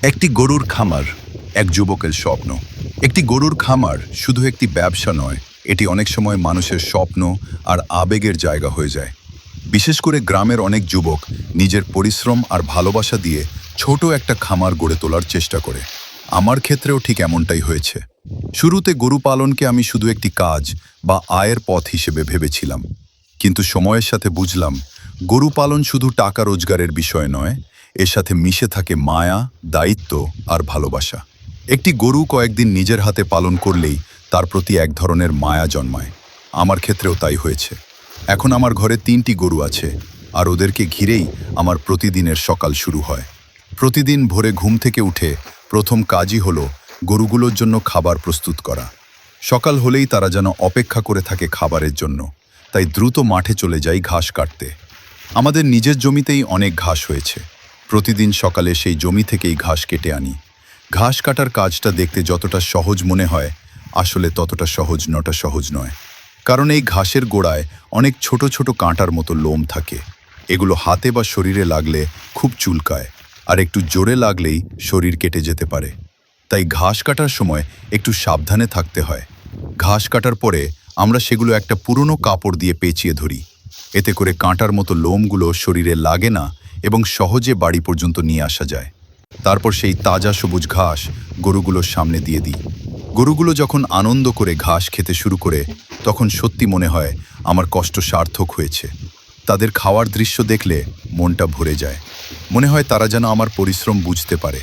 একটি গরুর খামার এক যুবকের স্বপ্ন। একটি গরুর খামার শুধু একটি ব্যবসা নয়, এটি অনেক সময় মানুষের স্বপ্ন আর আবেগের জায়গা হয়ে যায়। বিশেষ করে গ্রামের অনেক যুবক নিজের পরিশ্রম আর ভালোবাসা দিয়ে ছোট একটা খামার গড়ে তোলার চেষ্টা করে। আমার ক্ষেত্রেও ঠিক এমনটাই হয়েছে। শুরুতে গরু পালনকে আমি শুধু একটি কাজ বা আয়ের পথ হিসেবে ভেবেছিলাম, কিন্তু সময়ের সাথে বুঝলাম গরু পালন শুধু টাকা রোজগারের বিষয় নয়, এর সাথে মিশে থাকে মায়া, দায়িত্ব আর ভালোবাসা। একটি গরু কয়েকদিন নিজের হাতে পালন করলেই তার প্রতি এক ধরনের মায়া জন্মায়। আমার ক্ষেত্রেও তাই হয়েছে। এখন আমার ঘরে 3টি গরু আছে, আর ওদেরকে ঘিরেই আমার প্রতিদিনের সকাল শুরু হয়। প্রতিদিন ভোরে ঘুম থেকে উঠে প্রথম কাজই হলো গরুগুলোর জন্য খাবার প্রস্তুত করা। সকাল হলেই তারা যেন অপেক্ষা করে থাকে খাবারের জন্য, তাই দ্রুত মাঠে চলে যাই ঘাস কাটতে। আমাদের নিজের জমিতেই অনেক ঘাস হয়েছে। প্রতিদিন সকালে সেই জমি থেকেই ঘাস কেটে আনি। ঘাস কাটার কাজটা দেখতে যতটা সহজ মনে হয়, আসলে ততটা সহজ নয়। কারণ এই ঘাসের গোড়ায় অনেক ছোট ছোট কাঁটার মতো লোম থাকে। এগুলো হাতে বা শরীরে লাগলে খুব চুলকায়, আর একটু জোরে লাগলেই শরীর কেটে যেতে পারে। তাই ঘাস কাটার সময় একটু সাবধানে থাকতে হয়। ঘাস কাটার পরে আমরা সেগুলো একটা পুরনো কাপড় দিয়ে পেঁচিয়ে ধরি। এতে করে কাঁটার মতো লোমগুলো শরীরে লাগে না এবং সহজে বাড়ি পর্যন্ত নিয়ে আসা যায়। তারপর সেই তাজা সবুজ ঘাস গরুগুলোর সামনে দিয়ে দিই। গরুগুলো যখন আনন্দ করে ঘাস খেতে শুরু করে, তখন সত্যি মনে হয় আমার কষ্ট সার্থক হয়েছে। তাদের খাওয়ার দৃশ্য দেখলে মনটা ভরে যায়। মনে হয় তারা যেন আমার পরিশ্রম বুঝতে পারে।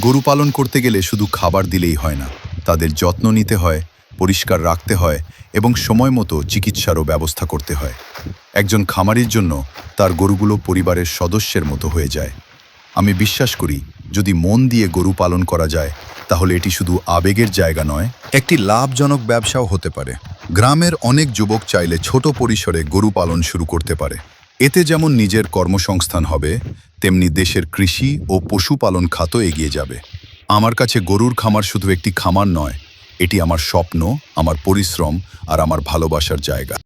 গরু পালন করতে গেলে শুধু খাবার দিলেই হয় না, তাদের যত্ন নিতে হয়, পরিষ্কার রাখতে হয় এবং সময় মতো চিকিৎসারও ব্যবস্থা করতে হয়। একজন খামারির জন্য তার গরুগুলো পরিবারের সদস্যের মতো হয়ে যায়। আমি বিশ্বাস করি, যদি মন দিয়ে গরু পালন করা যায়, তাহলে এটি শুধু আবেগের জায়গা নয়, একটি লাভজনক ব্যবসাও হতে পারে। গ্রামের অনেক যুবক চাইলে ছোট পরিসরে গরু পালন শুরু করতে পারে। এতে যেমন নিজের কর্মসংস্থান হবে, তেমনি দেশের কৃষি ও পশুপালন খাতও এগিয়ে যাবে। আমার কাছে গরুর খামার শুধু একটি খামার নয়, এটি আমার স্বপ্ন, আমার পরিশ্রম আর আমার ভালোবাসার জায়গা।